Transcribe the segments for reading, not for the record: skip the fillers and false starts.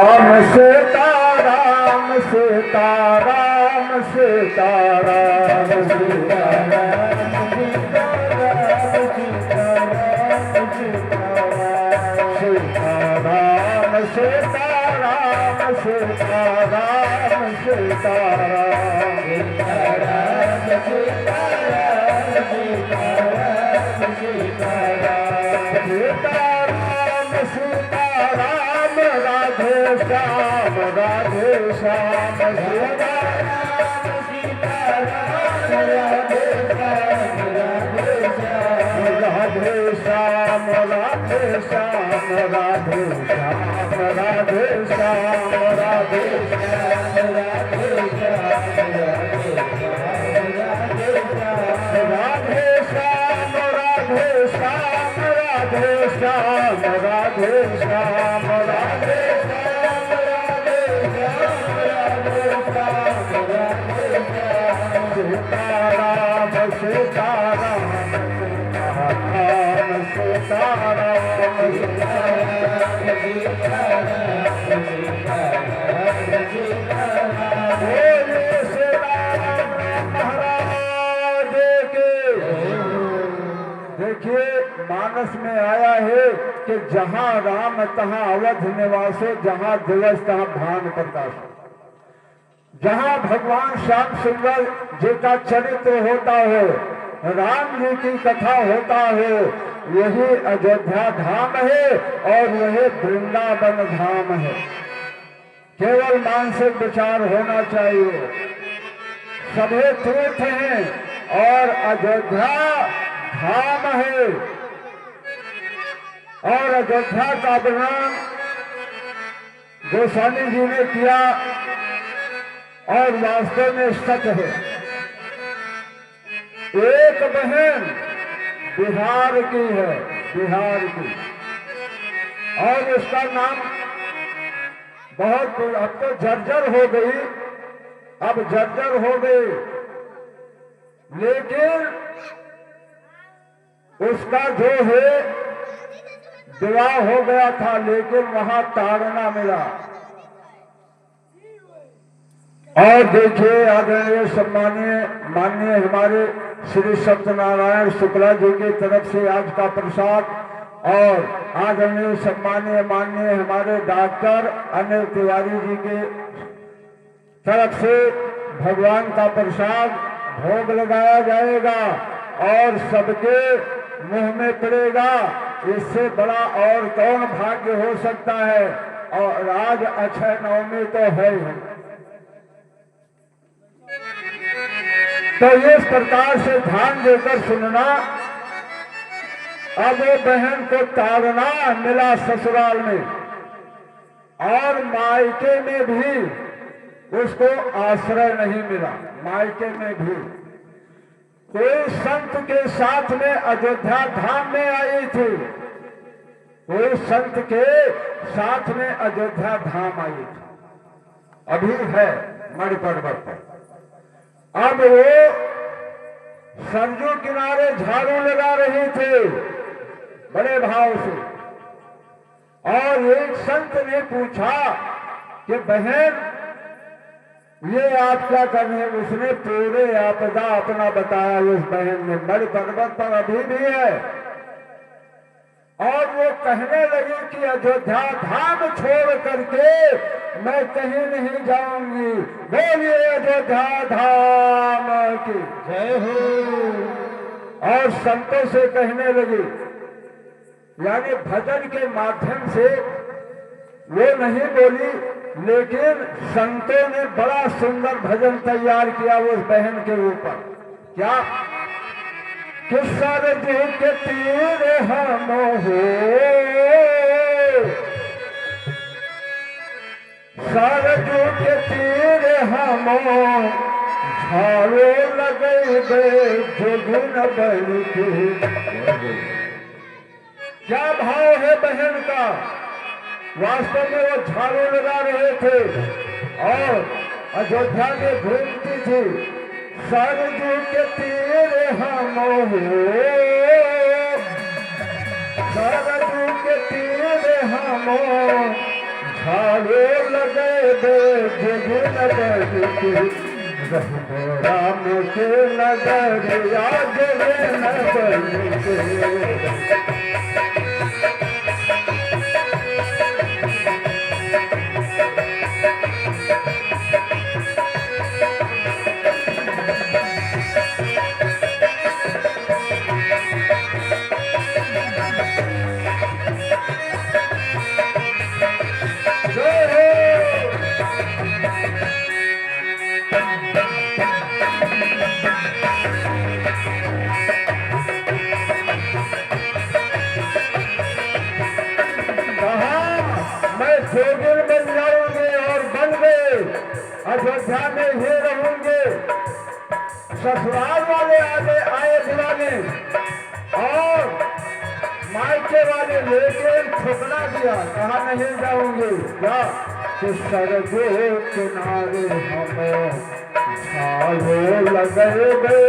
राम सीताराम सीताराम सीताराम सीताराम सीताराम सीताराम सीताराम सीताराम सीताराम राधे श्याम राधे श्याम सीताराम सीताराम राधे श्याम राधे श्याम राधे श्याम राधे श्याम राधे श्याम राधे श्याम राधे श्याम राधे श्याम राधे श्याम राधे श्याम राधे श्याम राधे सीताराम सीताराम देखिए मानस में आया है कि जहाँ राम तहाँ अवध निवासो, जहाँ दिवस तहाँ भान प्रकाश। जहाँ भगवान श्याम सुंदर जी का चरित्र होता हो, राम जी की कथा होता हो, यही अयोध्या धाम है और यही वृंदावन धाम है। केवल मानसिक विचार होना चाहिए। सभी तीर्थ हैं और अयोध्या धाम है। और अयोध्या का वर्णन गोस्वामी जी ने किया और वास्तव में सच है। एक बहन बिहार की है, बिहार की, और उसका नाम बहुत, अब तो जर्जर हो गई, अब जर्जर हो गई, लेकिन उसका जो है विवाह हो गया था, लेकिन वहां ताड़ना मिला। और देखिए आदरणीय सम्मानीय माननीय हमारे श्री सत्यनारायण शुक्ला जी की तरफ से आज का प्रसाद, और आदरणीय सम्मानीय माननीय हमारे डॉक्टर अनिल तिवारी जी के तरफ से भगवान का प्रसाद भोग लगाया जाएगा और सबके मुंह में पड़ेगा। इससे बड़ा और कौन भाग्य हो सकता है। और आज अक्षय नवमी तो है ही। तो इस प्रकार से ध्यान देकर सुनना। अब वो बहन को ताड़ना मिला ससुराल में, और मायके में भी उसको आश्रय नहीं मिला। मायके में भी कोई संत के साथ में अयोध्या धाम में आई थी, कोई संत के साथ में अयोध्या धाम आई थी, अभी है मणि पर्वत पर। अब वो सरजू किनारे झाड़ू लगा रही थे बड़े भाव से, और एक संत ने पूछा कि बहन ये आप क्या कर रहे हैं। उसने पूरे आपदा अपना बताया उस बहन ने। मणि पर्वत पर अभी भी है, और वो कहने लगी कि अयोध्या धाम छोड़ करके मैं कहीं नहीं जाऊंगी। बोलिए अयोध्या धाम की जय हो। और संतों से कहने लगी, यानी भजन के माध्यम से वो नहीं बोली, लेकिन संतों ने बड़ा सुंदर भजन तैयार किया उस बहन के ऊपर। क्या कि सरजू के तीर हम हो, सरजू के तीर हम झाड़ो लगे जोगिन बन के। क्या भाव है बहन का। वास्तव में वो झाड़ू लगा रहे थे और अयोध्या में घूमती थी। सरजू के तीर हम हो, सरजू के तीर हम छाड़ो लगे दे जगिन बरके रहमो राम के नगर आज न बरके जोगिन बन जाओगे और बन गए, अयोध्या में ही रहूंगे। ससुराल वाले आए बुलाने और मायके वाले लेके ठुकरा दिया, कहा नहीं जाऊंगे। क्या कि सरगो किनारे हम छालो लगे गए,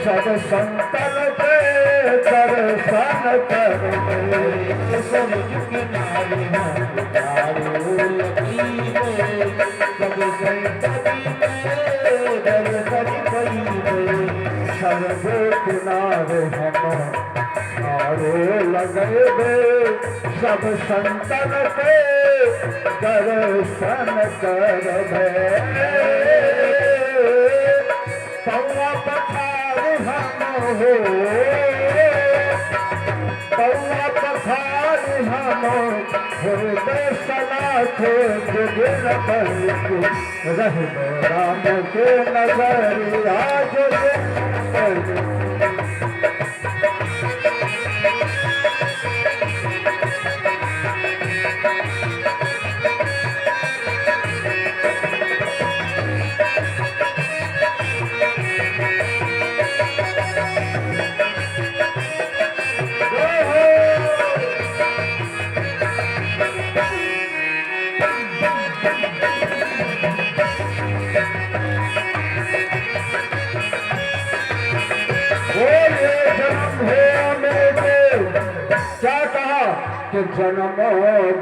सब संतन के दर्शन कर सरग किनारे हम छालो लगे गए, सब संतन के दर्शन करिए। सरगो किनारे हम छालो लगे गए, सब संतन के दर्शन कर कौआ पखार हम हो, कौआ पखार हम हृदय सलाख जुगिन बरके रहमो राम के नगर आज क्या कहा कि जन्मो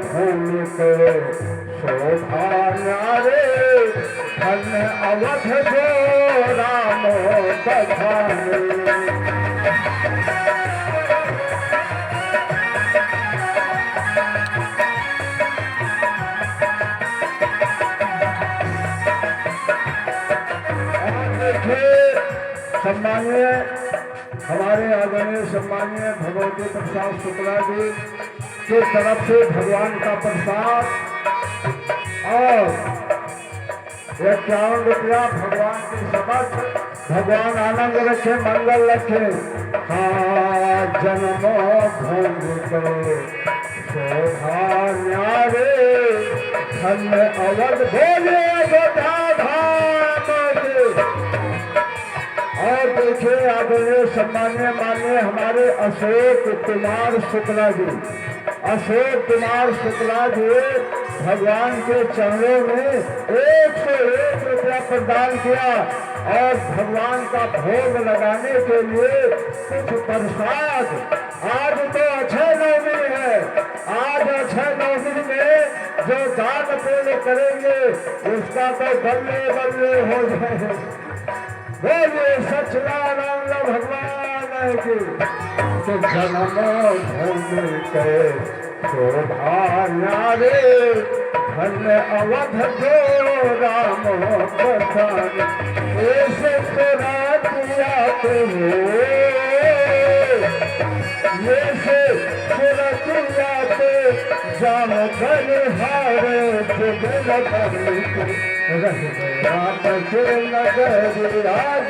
भूमि के शोभा न्यारे, धन्य अवध जो राम बखाने। सम्मानीय हमारे आदरणीय सम्मानीय भगवती प्रसाद शुक्ला जी के तरफ से भगवान का प्रसाद और 51 रुपया भगवान की समझ। भगवान आनंद रखे, मंगल रखे। हाँ जन्मो भूमि को शोभा न्यारे, धन्य अवध बोले अयोध्या धाम के। और देखिए आदरणीय सम्मान्य माननीय हमारे अशोक कुमार शुक्ला जी, अशोक कुमार शुक्ला जी भगवान के चरणों में 101 रुपया प्रदान किया और भगवान का भोग लगाने के लिए कुछ प्रसाद। आज तो अक्षय नवमी है, आज अक्षय नवमी में जो दान पुण्य करेंगे उसका तो बल्ले बल्ले हो जाए। बोलिए सच्चिदानंद भगवान की। तो जन्मो भूमि के शोभा न्यारे, धन्य अवध जो राम बखाने। ऐसे सुरतियाते हो, ऐसे सुरतियाते जाम बलिहारे जुगल बरके रहमो राम के नगर आज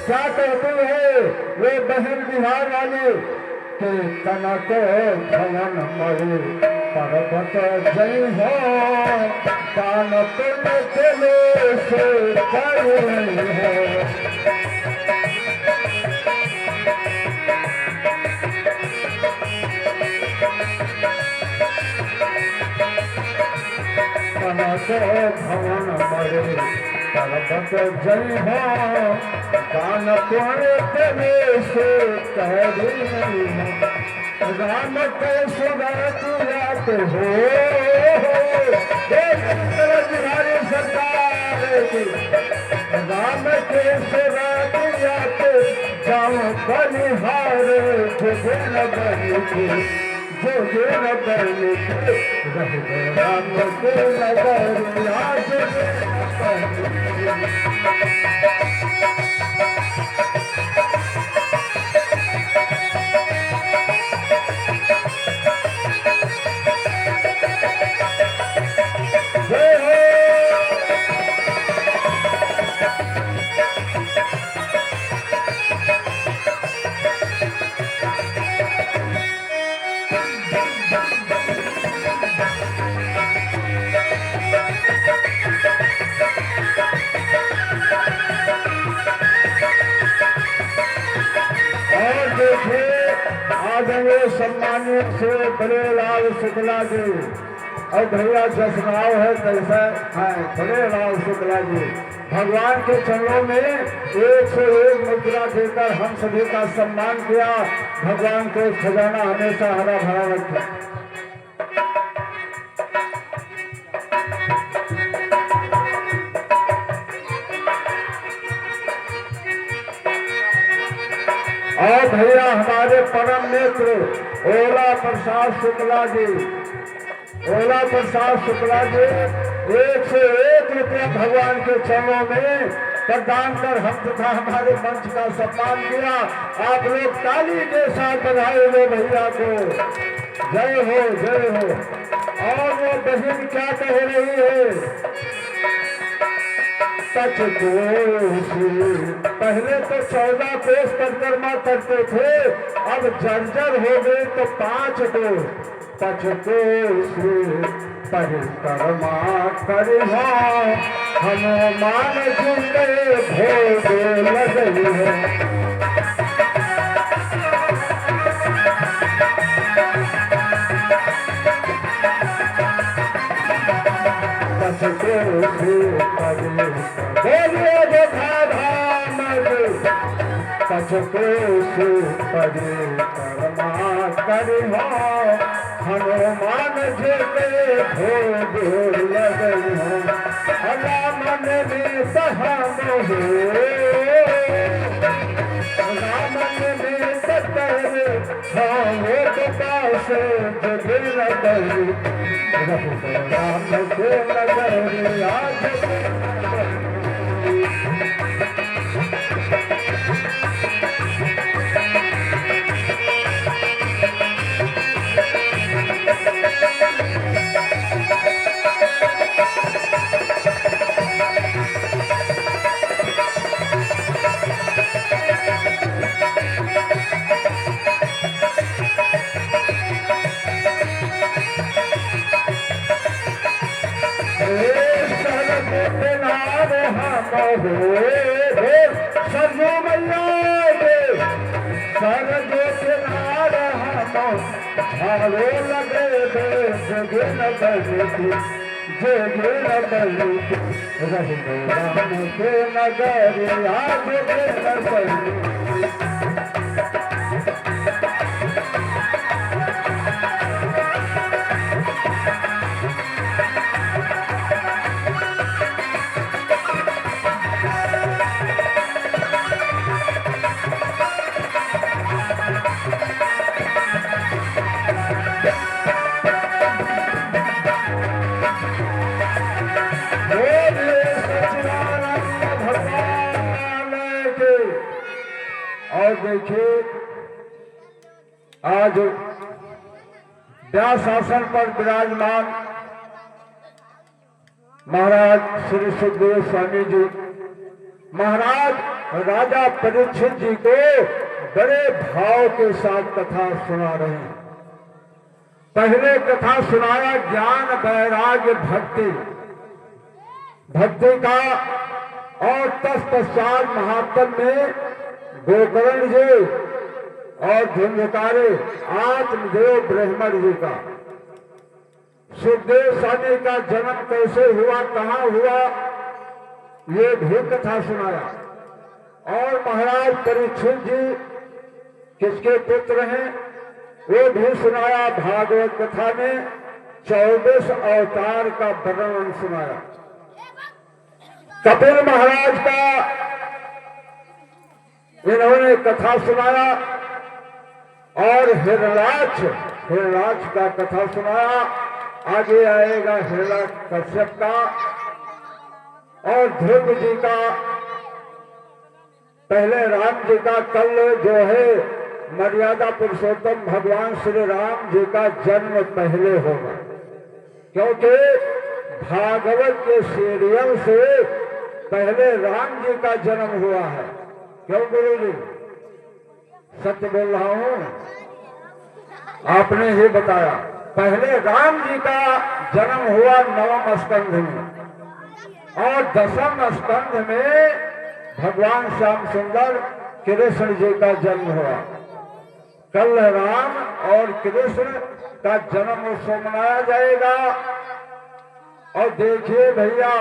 क्या कहते हैं वे बहन बिहार वाले के कनक भवन मरे पर्वत जय हो दान पुण्य के से करे हो कनक भवन मरे पर्वत जय हो दान पुण्य के से करे हो राम के सुगत जाते हो बिहारी सरकार की राम के सुगत जाते जाओ बलिहार जोगेन बलि के जोगेन बलि के रह गए राम के नगर आज आदरणीय सम्मानित से बड़े लाल शुक्ला जी और भैया जसराव है कैसे हैं बड़े लाल शुक्ला जी भगवान के चरणों में 101 मुद्रा देकर हम सभी का सम्मान किया। भगवान को खजाना हमेशा हरा भरा रखे। और भैया हमारे परम मित्र ओला प्रसाद शुक्ला जी 101 रुपया भगवान के चरणों में प्रदान कर हम तथा हमारे मंच का सम्मान किया। आप लोग ताली के साथ बधाई दो भैया को। जय हो जय हो। और वो बहन क्या कह रही है पहले तो 14 कोस परिक्रमा करते थे, अब जर्जर हो गए तो 5 कोस परिक्रमा करी हनुमान जी के भोग लगई है। बोलिए देखा धाम पचकोश परिक्रमा करी हनुमान जी के भोग लगई हो। मन में सहम हो रामन में सतर हो पास जगे लगई राम के नगर आज सरजो मैया सरजो किनार झाड़ो लगे जगे न बलि जगे न बलि रह राम के नगर आज न बलि। और देखिए आज व्यास आसन पर विराजमान महाराज श्री सुखदेव स्वामी जी महाराज राजा परीक्षित जी को बड़े भाव के साथ कथा सुना रहे हैं। पहले कथा सुनाया ज्ञान वैराग्य भक्ति का, और तत्पश्चात महात्म में गोकर्ण जी और धुंधकारे आत्मदेव ब्रह्मण जी का, सुखदेव स्वामी का जन्म कैसे हुआ, कहाँ हुआ, ये भी कथा सुनाया। और महाराज परीक्षित जी किसके पुत्र हैं वो भी सुनाया। भागवत कथा में 24 अवतार का वर्णन सुनाया। कपिल महाराज का इन्होंने कथा सुनाया, और हिरणाक्ष का कथा सुनाया। आगे आएगा हिरण्यकश्यप का, और ध्रुव जी का, पहले राम जी का। कल जो है मर्यादा पुरुषोत्तम भगवान श्री राम जी का जन्म पहले होगा, क्योंकि भागवत के सीरियल से पहले राम जी का जन्म हुआ है। क्यों गुरु जी, सत्य बोल रहा हूं? आपने ही बताया पहले राम जी का जन्म हुआ 9वें स्कंध में, और 10वें स्कंध में भगवान श्याम सुंदर कृष्ण जी का जन्म हुआ। कल राम और कृष्ण का जन्म उत्सव मनाया जाएगा। और देखिए भैया,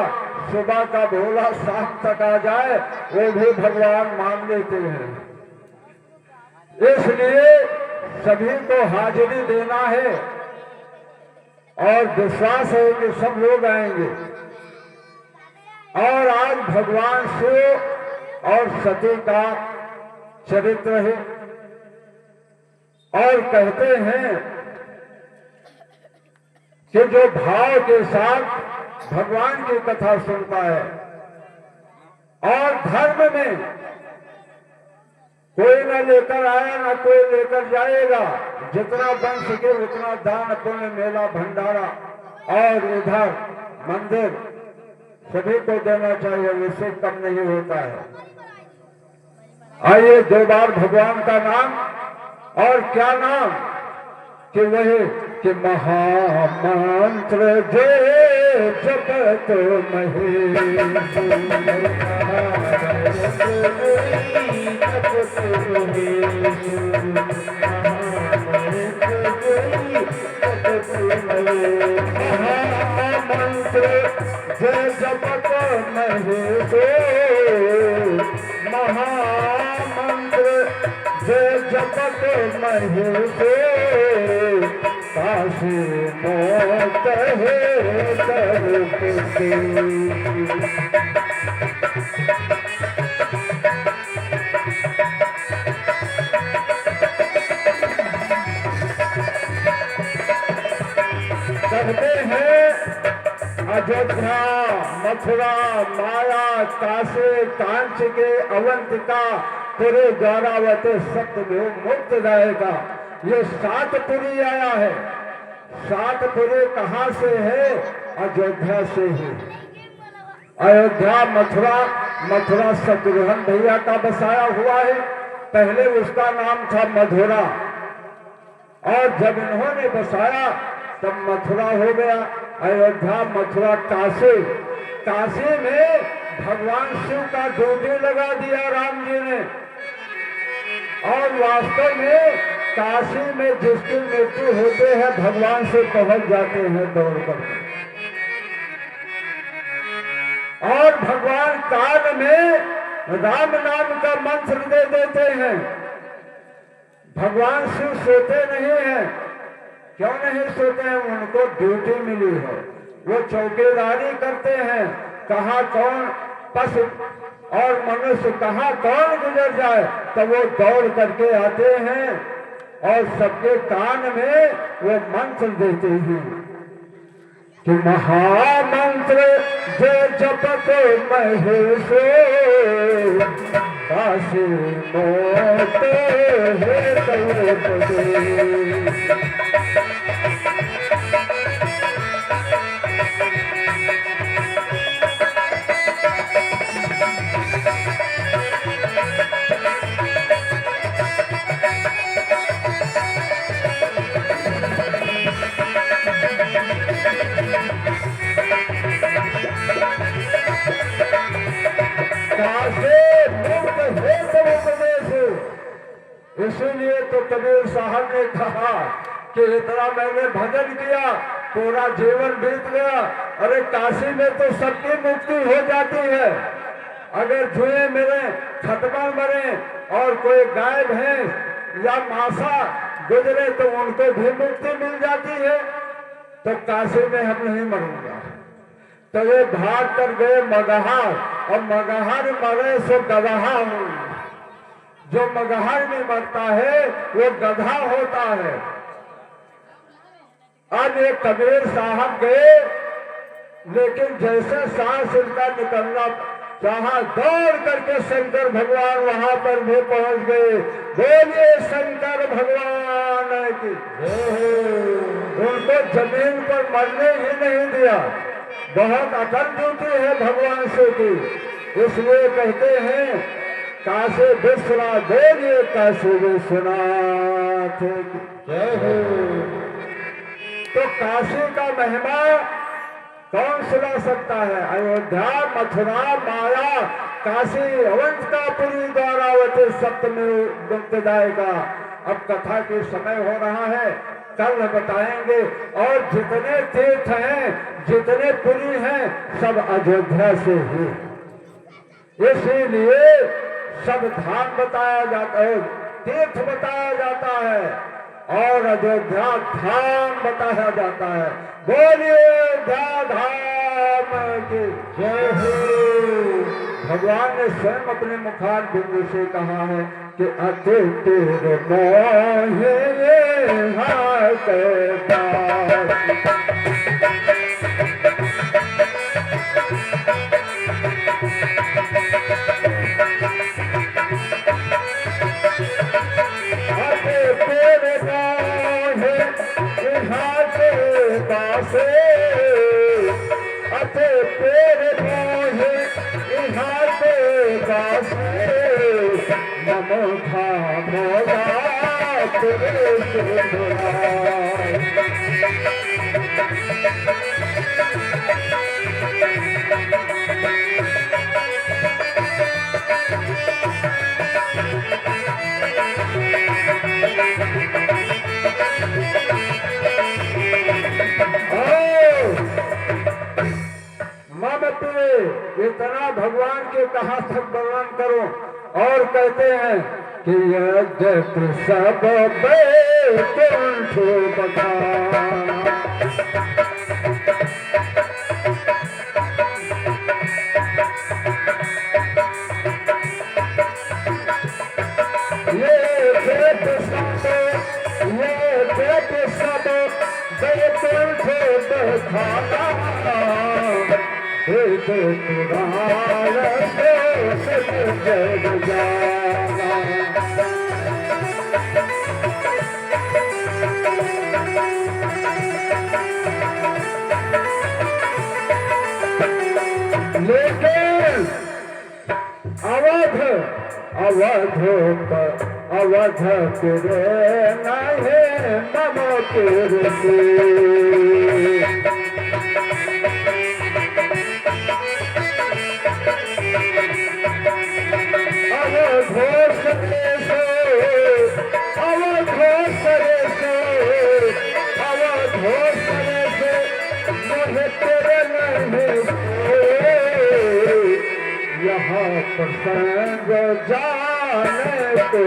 सुबह का भोला शाम तक आ जाए वो भी भगवान मान लेते हैं। इसलिए सभी को हाजिरी देना है, और विश्वास है कि सब लोग आएंगे। और आज भगवान शिव और सती का चरित्र है, और कहते हैं कि जो भाव के साथ भगवान की कथा सुनता है, और धर्म में कोई न लेकर आया न कोई लेकर जाएगा, जितना बन सके उतना दान पुण्य मेला भंडारा और इधर मंदिर सभी को देना चाहिए, इससे कम नहीं होता है। आइए 2 बार भगवान का नाम, और क्या नाम कि वही कि महामंत्र जय जपत महेश, महामंत्र जय जपत महेश, महामंत्र जय जपत महेश, काशी मोत है करते। कहते हैं अयोध्या, मथुरा, माया, काशी, कांच के अवंतिका, पूरे द्वारावती सप्तभूम मुक्त रहेगा। ये 7 पुरी आया है। 7 पुरी कहाँ से है? अयोध्या से ही। अयोध्या, मथुरा शत्रुघ्न भैया का बसाया हुआ है। पहले उसका नाम था मधुरा, और जब इन्होंने बसाया तब मथुरा हो गया। अयोध्या, मथुरा, काशी में भगवान शिव का ड्यूटी लगा दिया राम जी ने। और वास्तव में काशी में जिसकी मृत्यु होते हैं भगवान से पहुंच जाते हैं दौड़कर, और भगवान काल में राम नाम का मंत्र दे देते हैं। भगवान शिव सोते नहीं हैं। क्यों नहीं सोते हैं? उनको ड्यूटी मिली है, वो चौकीदारी करते हैं। कहाँ कौन पशु और मनुष्य कहाँ कौन गुजर जाए तो वो दौड़ करके आते हैं, और सबके कान में वो मंत्र देते हैं कि महामंत्र जय जपत महेश, काशी मोत है करते। इसीलिए तो कबीर साहब ने कहा कि इतना मैंने भजन किया, पूरा जीवन बीत गया। अरे काशी में तो सबकी मुक्ति हो जाती है। अगर जुए मरे, खतमा मरे और कोई गाय भैंस या मासा गुजरे तो उनको भी मुक्ति मिल जाती है। तो काशी में हम नहीं मरूंगा। तो ये भाग कर गए मगहर, और मगहर मरे सो गदहा हूं। जो मगहर में मरता है वो गधा होता है। आज ये कबीर साहब गए, लेकिन जैसे सांस इनका निकलना चाहा, दौड़ करके शंकर भगवान वहां पर भी पहुंच गए। बोलिए शंकर भगवान की। उनको जमीन पर मरने ही नहीं दिया। बहुत अकल ड्यूटी है भगवान से की। इसलिए कहते हैं काशी विश्वनाथ, बोलिए काशी विश्वनाथ जय हो। तो काशी का महिमा कौन सुना सकता है? अयोध्या, मथुरा, माया, काशी, अवंतकापुरी, द्वारावती, सप्तमी मुक्तिदायी का अब कथा के समय हो रहा है, कल बताएंगे। और जितने तीर्थ हैं, जितने पुरी हैं, सब अयोध्या से ही। इसीलिए सब धाम बताया जाता है, तीर्थ बताया जाता है, और अयोध्या धाम बताया जाता है। बोलिए अयोध्या धाम की जय हो। भगवान ने स्वयं अपने मुखार बिंदु से कहा है कि अति तेरे मोहे हाथ अते तेरे मोहे यहाँ पे बासे, नमो मोला तेरे इतना भगवान के कहाँ तक वर्णन करो। और कहते हैं कि यद्यपि सब बैकुंठ बखाना, ये बैकुंठ सब बैकुंठ बखाना, लेकिन अवध तेरे नहीं नमो तेरे यहाँ प्रसंग जाने को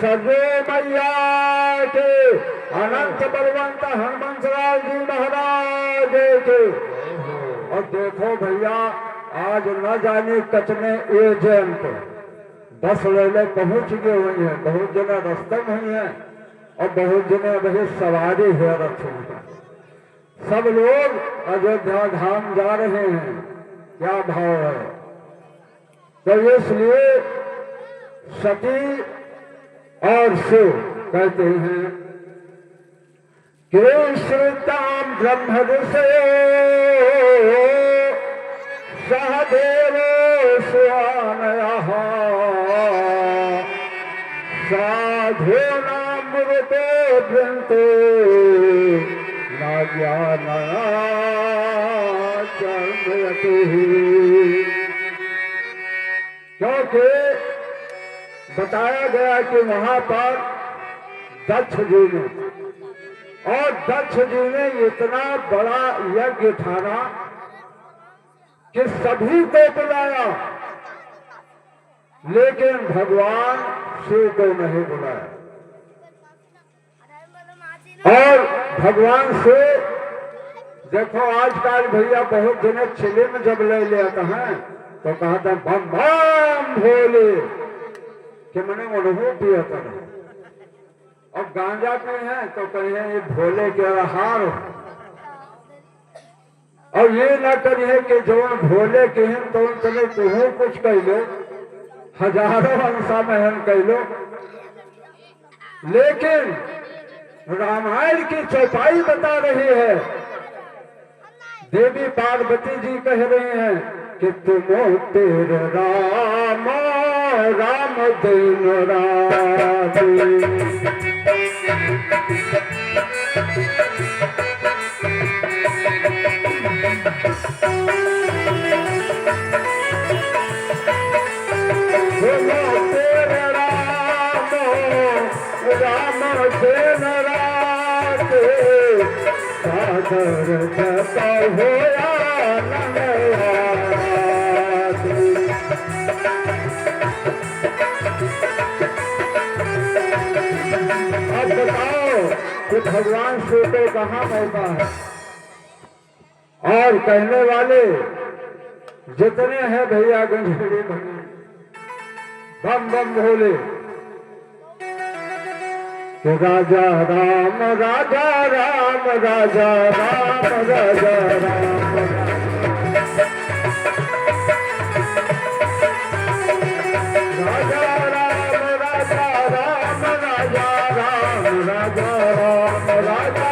सजो मैया के, अनंत बलवंत हनुमंतराज जी महाराज के। और देखो भैया, आज न जाने कितने एजेंट बस लेने पहुंच गए हुए हैं। बहुत जगह रास्ते में हुई हैं और बहुत जगह वही सवारी है रखे हैं। सब लोग अयोध्या धाम जा रहे हैं। क्या भाव है? तो इसलिए सती और शिव कहते हैं कि श्रीताम ब्रह्म ऋषयो सहदेव स्वानयः साधु ध्येनामृतो भ्यन्ते न ज्ञानाचर्मयतिः। क्योंकि बताया गया कि वहां पर दक्ष जी ने, और दक्ष जी ने इतना बड़ा यज्ञ ठाना कि सभी को बुलाया, लेकिन भगवान शिव को नहीं बुलाया। और भगवान से देखो आजकल भैया बहुत जने चिले में जब ले लेते हैं तो कहते हैं बम बम भोले, कि मैंने अनुभव पिया था। और गांजा पे हैं तो कहिए ये भोले के आहार, और ये ना करिए कि जो भोले के हैं तो चले तुहू कुछ कह लो, हजारों अंशा में कह लो। लेकिन रामायण की चौपाई बता रही है, देवी पार्वती जी कह रहे हैं कि तुम तेरे राम राम दिन राती। राम दिन रात सागर जता होया अब बताओ कि भगवान शिव को कहाँ मौका है। और कहने वाले जितने हैं भैया गंजेड़ी भंगी बम बम भोले कि राजा राम राजा राम राजा राम राजा राम राजा राम राजा राम राजा राम राजा राम राजा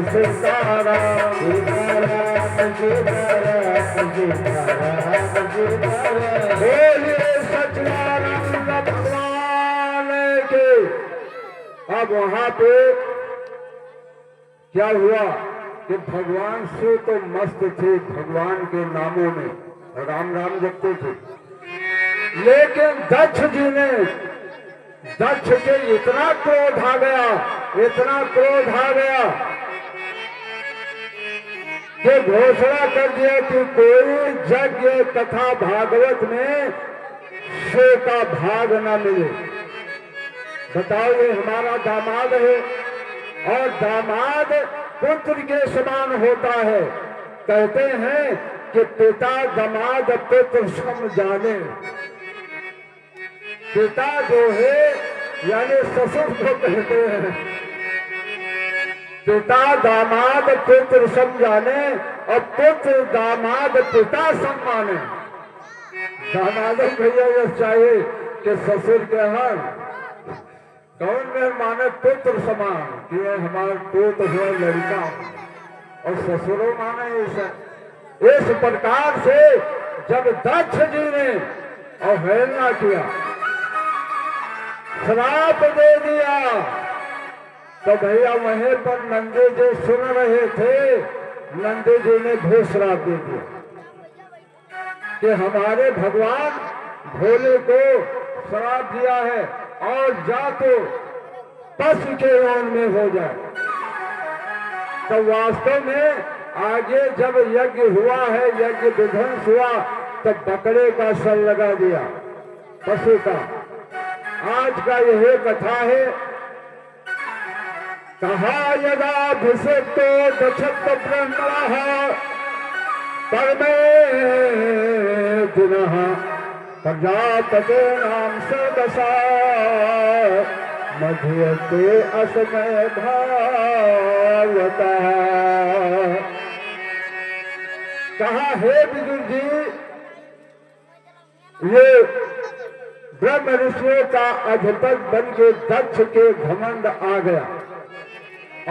सीताराम सीताराम सीताराम सीताराम बोलिए सच्चिदानंद भगवान के। अब वहां पे क्या हुआ कि भगवान शिव तो मस्त थे, भगवान के नामों में राम राम जपते थे, लेकिन दक्ष जी ने, दक्ष के इतना क्रोध आ गया, इतना क्रोध आ गया कि घोषणा कर दिया कि कोई यज्ञ तथा भागवत में शिव का भाग न मिले। बताओ, ये हमारा दामाद है और दामाद पुत्र के समान होता है। कहते हैं कि पिता दामाद पुत्र सम जाने। पिता जो है यानी ससुर को कहते हैं, पिता दामाद पुत्र समझाने और पुत्र दामाद पिता सम्माने। दामाद भैया ये चाहिए कि ससुर के यहाँ कौन में माने पुत्र समान कि हमारा पुत्र हुआ लड़का, और ससुरों माने इस प्रकार से जब दक्ष जी ने अवहेलना किया, श्राप दे दिया, तो भैया वहीं पर नंदी जी सुन रहे थे। नंदी जी ने भी श्राप दे दिया कि हमारे भगवान भोले को श्राप दिया है और जा तो पशु के योन में हो जाए। तो वास्तव में आगे जब यज्ञ हुआ है, यज्ञ विध्वंस हुआ, तब बकरे का सर लगा दिया पशु का। आज का यह कथा है। कहा यदाभिषेक्तो दक्षत ब्रह्मणः परमे दिनः प्रजापतेनां सदसा मध्यते असमय भावता। कहा, हे विदुर जी, ये ब्रह्म ऋषियों का अधिपति बन के दक्ष के घमंड आ गया,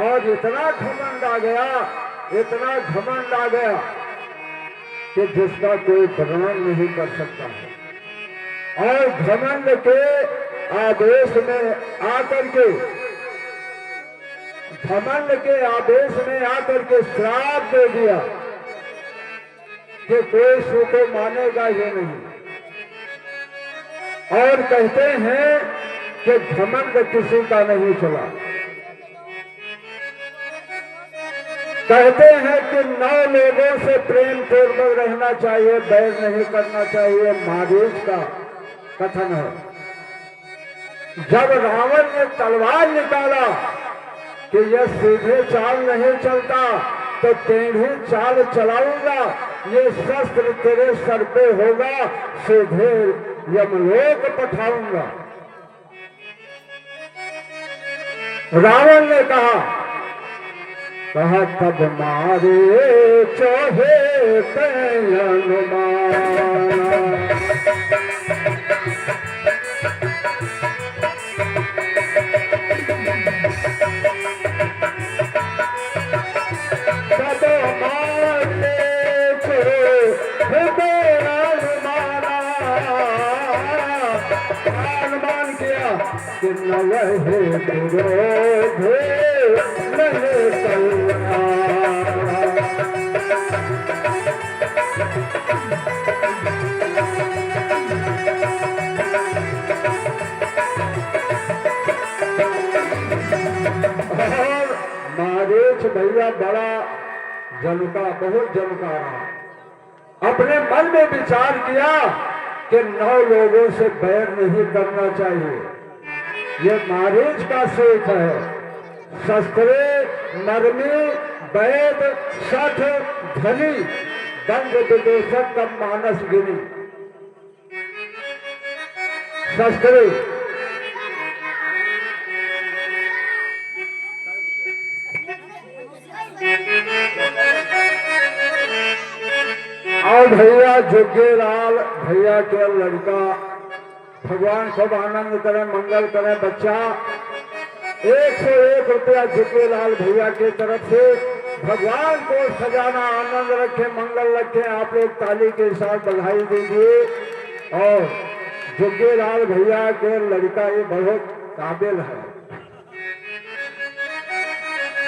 और इतना घमंड आ गया इतना घमंड आ गया कि जिसका कोई वर्णन नहीं कर सकता है। और घमंड के आदेश में आकर के, घमंड के आदेश में आकर के श्राप दे दिया कि कोई शिव को मानेगा ही नहीं। और कहते हैं कि घमंड किसी का नहीं चला। कहते हैं कि 9 लोगों से प्रेम पूर्वक रहना चाहिए, बैर नहीं करना चाहिए, मारीच का कथन है। जब रावण ने तलवार निकाला कि यह सीधे चाल नहीं चलता तो टेढ़ी चाल चलाऊंगा, ये शस्त्र तेरे सर पे होगा, सीधे यमलोक पठाऊंगा। रावण ने कहा तब मारे चोहे अनुमान किया कि न वह विरोध नहीं चलना। और मारीच भैया बड़ा जलका, बहुत जलका रहा। अपने मन में विचार किया कि 9 लोगों से बैर नहीं करना चाहिए। ये मारीच का शेख है। शस्त्रे नरमी वैद सठ धनी दंड विदूषक का मानस गिनी। शस्त्रे और भैया जुग्गेलाल भैया के लड़का, भगवान खूब आनंद करें, मंगल करें। बच्चा 101 रुपया जुग्गेलाल भैया की तरफ से भगवान को सजाना, आनंद रखे, मंगल रखे। आप लोग ताली के साथ बधाई दीजिए। और जुग्गेलाल भैया के लड़का ये बहुत काबिल है,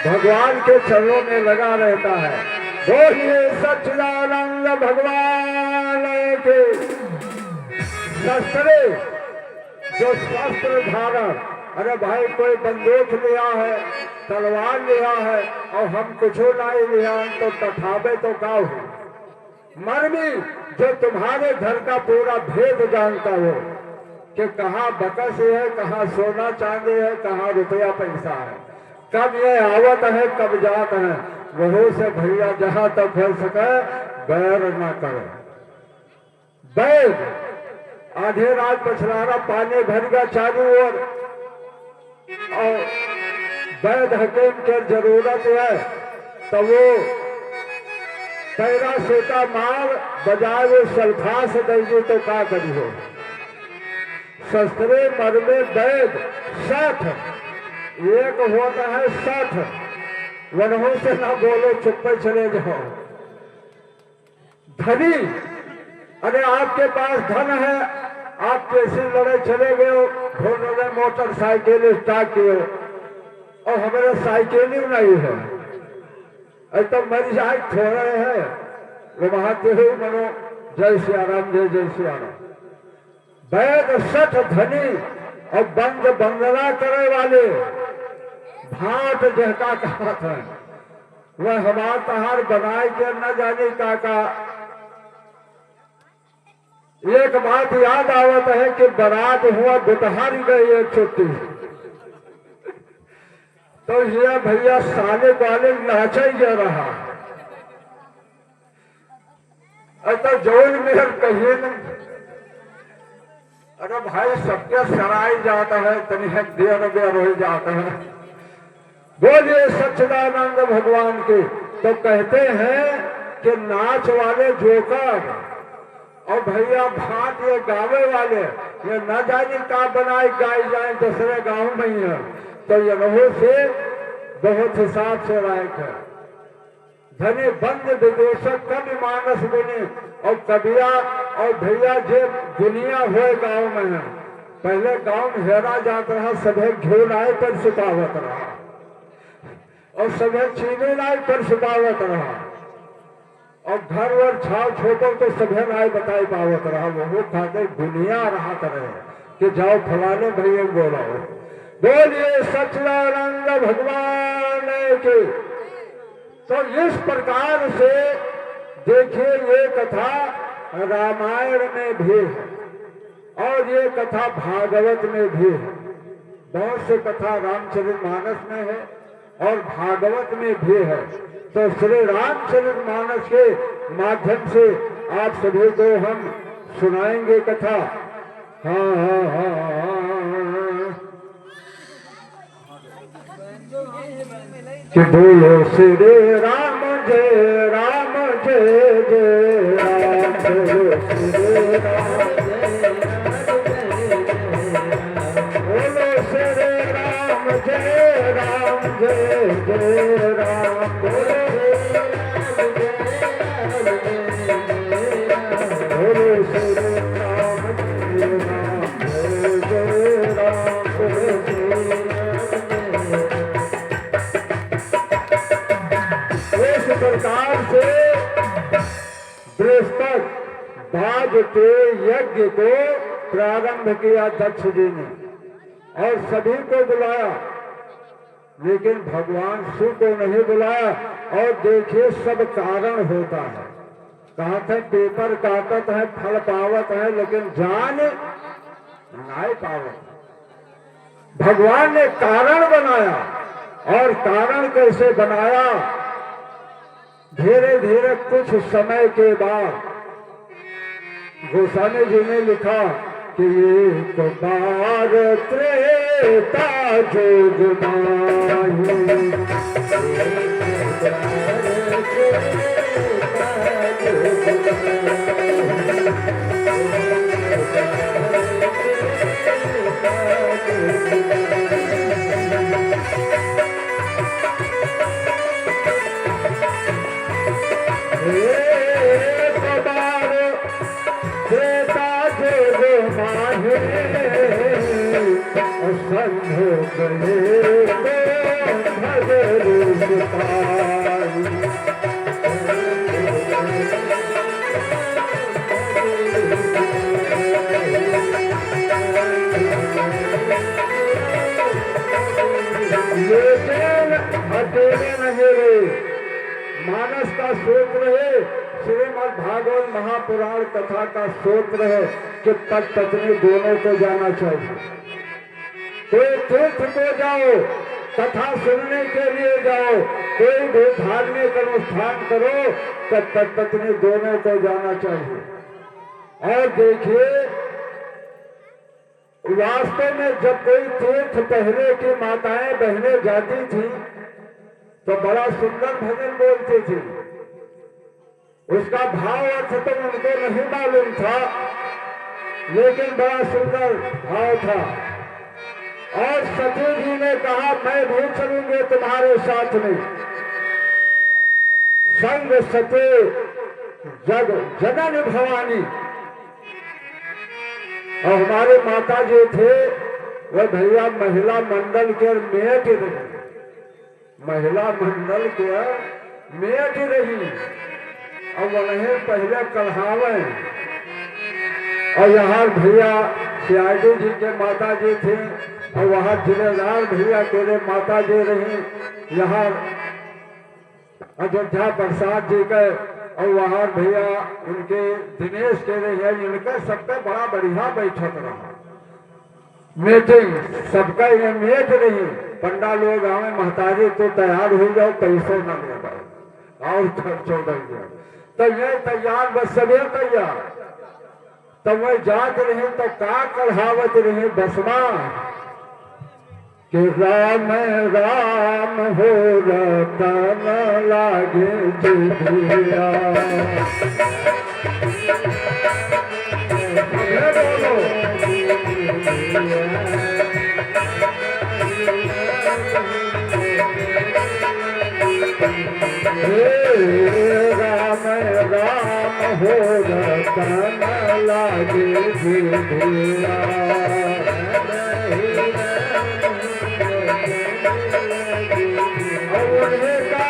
भगवान के चरणों में लगा रहता है। बोलिए सच्चिदानंद भगवान के। शस्त्रे जो शस्त्र धारण, अरे भाई कोई बंदूक लिया है, तलवार लिया है और हम कुछ नहीं लिया तो तठावे तो का हो। मर्मी जो तुम्हारे घर का पूरा भेद जानता हो कि कहाँ बकस है, कहाँ सोना चांदी है, कहाँ रुपया पैसा है, कब ये आवत है, कब जात है। वही से भैया जहां तक हो सके बैर न करो। बैर आधे रात पछलारा पानी भरगा चारों ओर और वैद हकीम की जरूरत है तो वो पैरा सेता मार बजाय वो सल्फास देगी तो क्या करिए। शस्त्रे मरमे वैद 60 एक होता है 60। वनों से ना बोलो, चुप पे चले जाओ। धनी, अरे आपके पास धन है, आप कैसे लड़े चले गए हो, घोड़ों में मोटरसाइकिल स्टार्ट किए और हमारे साइकिल ही नहीं है, तो मरी जाए थोड़े है वो वहां हो मनो। जय श्री राम, जय जय श्री राम। वैद 60 धनी और बंद बंदना करे वाले भाट जहका कहत है, वह हमार तहार बनाए के न जाने काका। एक बात याद आवत है कि बारात हुआ बुटहर गई एक छुट्टी, तो ये भैया साले वाले नाचा ही रहा। तो जोन मेहर कहिए न, अरे भाई सबके सराय जाता है, तनिक देर बेर हो जाता है। बोलिए सच्चिदानंद भगवान के। तो कहते हैं कि नाच वाले जोकर और भैया भाट ये गावे वाले ये न जाने का बनाए गाय जाए दूसरे गांव में ही है, तो ये रहो से बहुत हिसाब से रायक है। धने बंद विदोषक कवि मानस बने और कविया और भैया जे दुनिया हुए गांव में है। पहले गांव में हेरा जात रहा, सभे घेर आए पर छिपावत रहा और सभे चीने लाए पर छिपावत रहा और घर वर छाव छोटो तो सभे नाय बताई पावत रहा। वो खाते दुनिया रहा करे कि जाओ फलाने भैया बोलाओ। बोलिए सच्चिदानंद भगवान के। तो इस प्रकार से देखिए ये कथा रामायण में भी है और ये कथा भागवत में भी है। बहुत से कथा रामचरितमानस में है और भागवत में भी है। तो श्री रामचरितमानस के माध्यम से आप सभी को हम सुनाएंगे कथा। हाँ हाँ हाँ कि बोलो श्री राम जय राम जय जय राम। बोलो श्री राम बोलो श्री राम जय राम जय जय राम। बोलो श्री राम जय राम जय जय राम। इस प्रकार से बृहस्पति भाग के यज्ञ को प्रारंभ किया दक्ष जी ने और सभी को बुलाया, लेकिन भगवान शिव को नहीं बुलाया। और देखिए सब कारण होता है। कहा था पेपर काटत है फल पावत है, लेकिन जान नहीं पावत। भगवान ने कारण बनाया और कारण कैसे बनाया? धीरे धीरे कुछ समय के बाद गोस्वामी जी ने लिखा कि एक बार त्रेता जुग माही। संभो गए लेकिन अकेले नहीं रहे। मानस का सूत्र है, श्रीमद् भागवत महापुराण कथा का सूत्र है कि पति पत्नी दोनों को जाना चाहिए। कोई तीर्थ को जाओ, कथा सुनने के लिए जाओ, कोई भी धार्मिक अनुष्ठान करो तो पति पत्नी दोनों को जाना चाहिए। और देखिए वास्तव में जब कोई तीर्थ पहले की माताएं बहनें जाती थी तो बड़ा सुंदर भजन बोलती थी। उसका भाव अर्थ तो उनको नहीं मालूम था, लेकिन बड़ा सुंदर भाव था। और सती जी ने कहा मैं भी चलूंगी तुम्हारे साथ में। संग सते जग जनन भवानी। और हमारे माता जी थे वह भैया महिला मंडल के मेट रही, महिला मंडल के मेट रही। और उन्हें पहले कढ़ावे। और यहाँ भैया सियाडी जी के माता जी थे और वहाँ जिलेदार भैया तेरे माता जी रही। यहाँ अयोध्या प्रसाद जी के और वहाँ भैया उनके दिनेश के रहे। इनका सबका बड़ा बढ़िया बैठक रहा, मीटिंग सबका ये मेट रही। पंडा लोग आवे महतारी तो तैयार हो जाओ, पैसों न ले पाओ और खर्चो बन गया। तो ये तैयार बस सभी तैयार। तब वह जात रहे तो का कढ़ावत रहे बसमा कि राम राम हो रतन लागे जिया। हो रतन लागे जिभिया। और उन्हीं का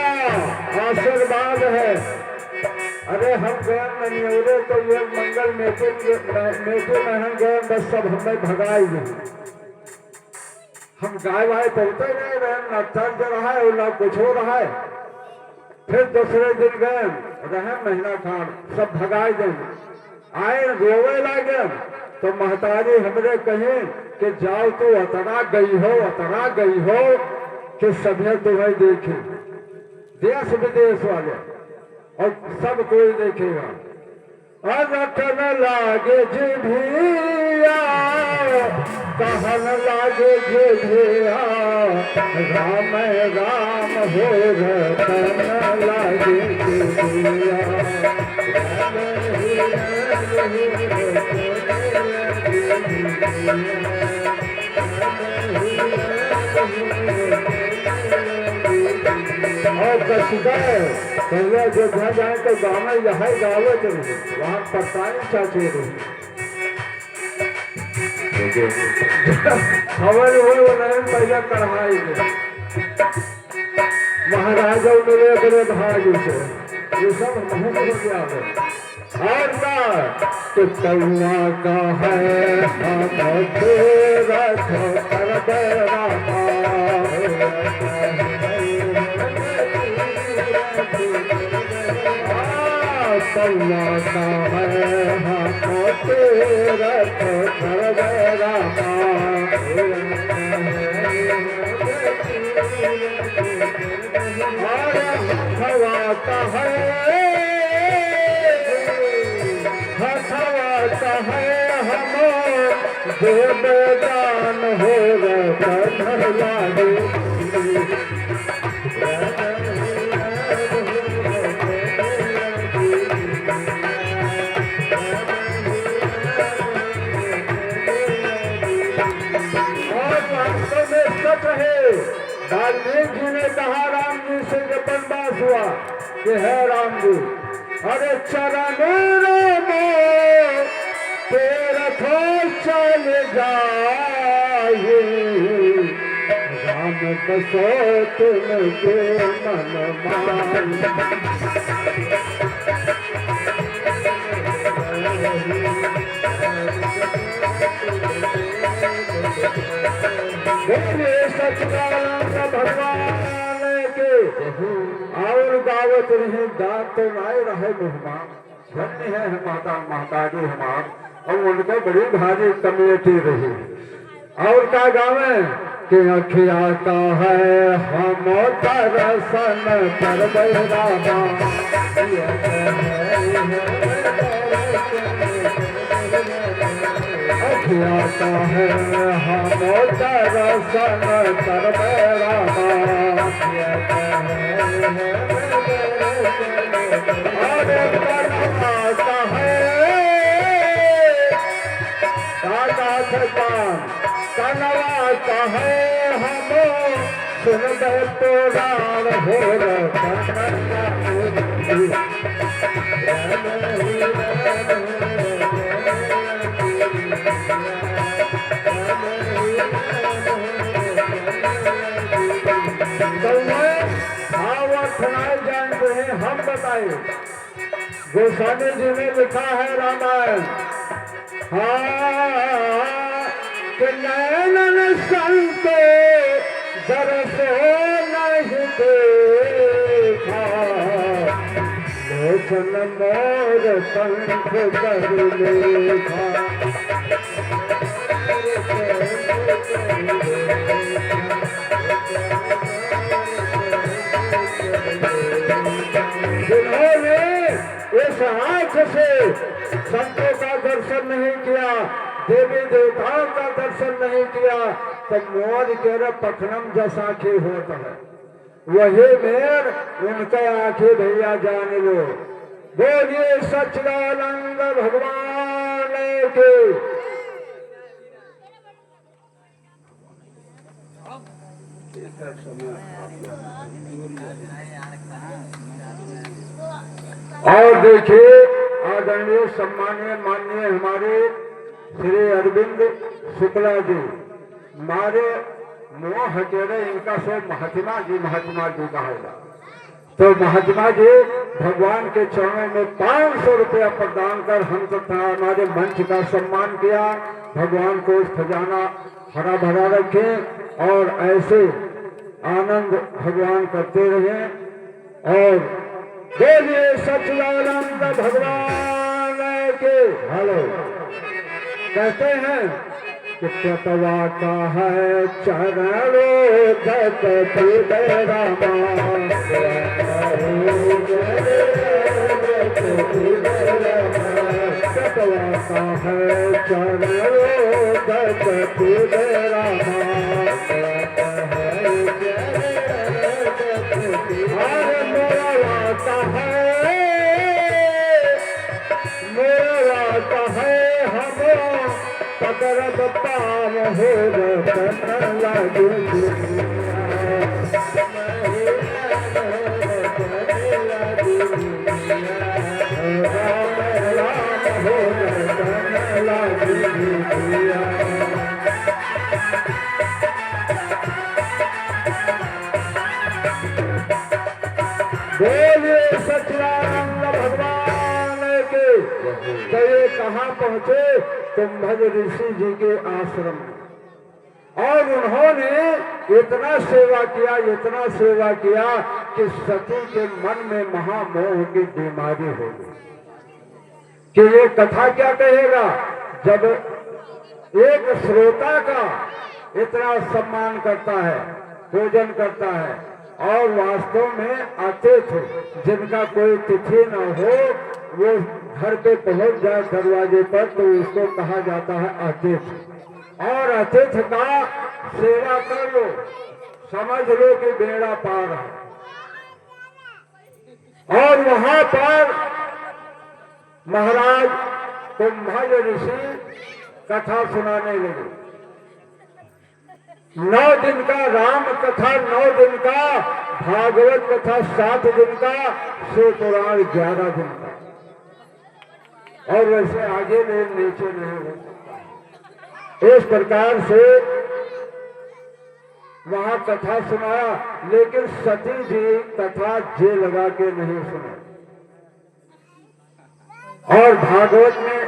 आशीर्वाद है। अरे हम गए ननियौरे तो ये मंगल मेटे में हम गए, बस सब हमें भगाई गए। हम गाय वाय पहुंचे नहीं रहे, न तर्ज रहा है न कुछ हो रहा है। फिर दूसरे दिन गए रहे महीना खान, सब भगाई गए। आए रोवे लगे तो महतारी हमरे कहे कि जाओ तो अतरा गई हो कि सभी तुम्हें देखे, देश विदेश वाले और सब कोई देखेगा। और रखन लागे जिभिया, कहन लागे जिभिया, राम राम हो रतन लागे जिभिया। और कसिदा पहले जो घर जाए तो गाँव में यहाँ गावे रही, वहाँ परताई चाचे रही। खबर हुई वो नहीं पहले कढ़ाई में महाराजा मिले बड़े भाग्य से, ये सब बहुत हो गया है। और का तो कौआ का है हम तेरा कर बेरा कौआ का है हम तेरा कर बेरा। हवाता है हवाता है हम देवदान हो रतन लागे। वाल्मीकि जी ने कहा राम जी से जब वनवास हुआ कि है राम जी, अरे चरण रामो तेरा चल जाए, राम बसो तुमके मन मान। सचिदानंद भगवान के और गावत रहे दांत तो आए रहे मुहमा धन्य है माता महतारी हमार। और उनका बड़ी भारी कमेटी रही। और क्या गावे कि अखिया का है हम तरसन कर बैरामा, अखिया का है हम तरसन कर बैरामा। अरे बनवाता है कनवाता है हम सुन गए तो राम हो जानते हैं हम बताए। गोस्वामी जी ने लिखा है रामायण, कि नैनन संतो दरसो नहीं देखा, लोचन मोर पंख कर लेखा। जिन्होंने इस आंख से संतों का दर्शन नहीं किया, देवी देवताओं का दर्शन नहीं किया, तो मोर के पखनम जैसा आंखें होता है, वही मेर उनके आंखें भैया जान लो। बोलिए सच्चिदानंद भगवान के। और देखिए सम्मानीय माननीय हमारे श्री अरविंद शुक्ला जी, हमारे मुँह हटेरे इनका से महात्मा जी कहेगा। तो महात्मा जी भगवान के चरणों में 500 रुपया प्रदान कर हम तथा हमारे मंच का सम्मान किया। भगवान को इस खजाना हरा भरा रखें और ऐसे आनंद भगवान करते रहें। और बोलिए सच्चिदानंद भगवान के। हेलो, कहते हैं कि तत्वा का है चरणों धत रामा, तत्वा का है चरणों धत रामा, करब पार हो रतन लागू राम राम हो रतन लागू। बोलिए सच्चिदानंद भगवान के। तो ये कहाँ पहुँचे? कुंभज ऋषि जी के आश्रम में। और उन्होंने इतना सेवा किया कि सती के मन में महामोह की बीमारी हो गई कि ये कथा क्या कहेगा। जब एक श्रोता का इतना सम्मान करता है, पूजन करता है, और वास्तव में आते थे जिनका कोई तिथि न हो, वो घर पे पहुंच जाए दरवाजे पर, तो उसको कहा जाता है अतिथि। और अतिथि का सेवा कर लो, समझ लो कि बेड़ा पार है। और वहां पर महाराज कुंभज ऋषि कथा सुनाने लगे। 9 दिन का राम कथा, 9 दिन का भागवत कथा, 7 दिन का शिवपुराण 11 दिन का। और वैसे आगे में नीचे नहीं हो सकता। इस प्रकार से वहां कथा सुनाया, लेकिन सती जी कथा जे लगा के नहीं सुना। और भागवत में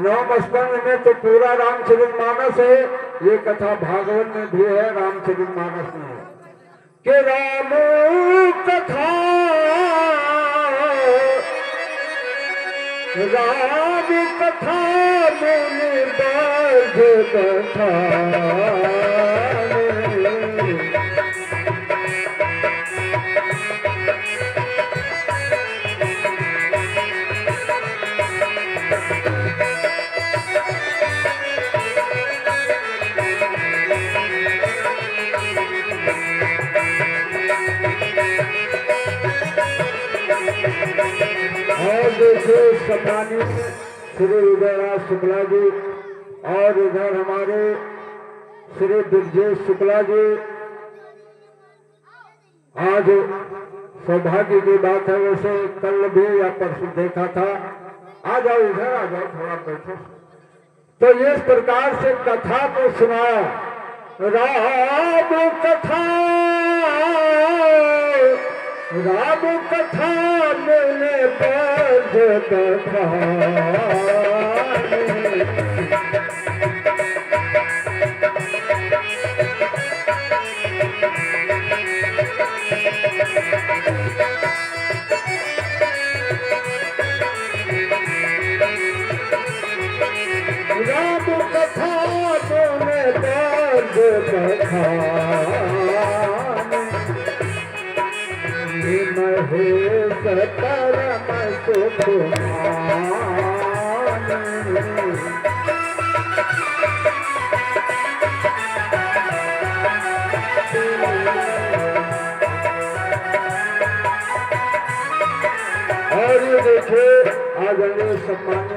9 स्कंद में तो पूरा रामचरितमानस है, ये कथा भागवत में भी है, रामचरितमानस में है कि राम कथा मुनि बाज कथा। और देखिए सम्मानित श्री उदयराज शुक्ला जी और इधर हमारे श्री विजय शुक्ला जी, आज सौभाग्य की बात है, वैसे कल भी या परसों देखा था। आ जाओ इधर, आ जाओ, थोड़ा बैठो। तो इस प्रकार से कथा को सुनाया। राम कथा मैंने बाज कथा। राम कथा मैंने बाज कथा। महेश परम सुखमान। और ये देखिए आदरणीय सम्मान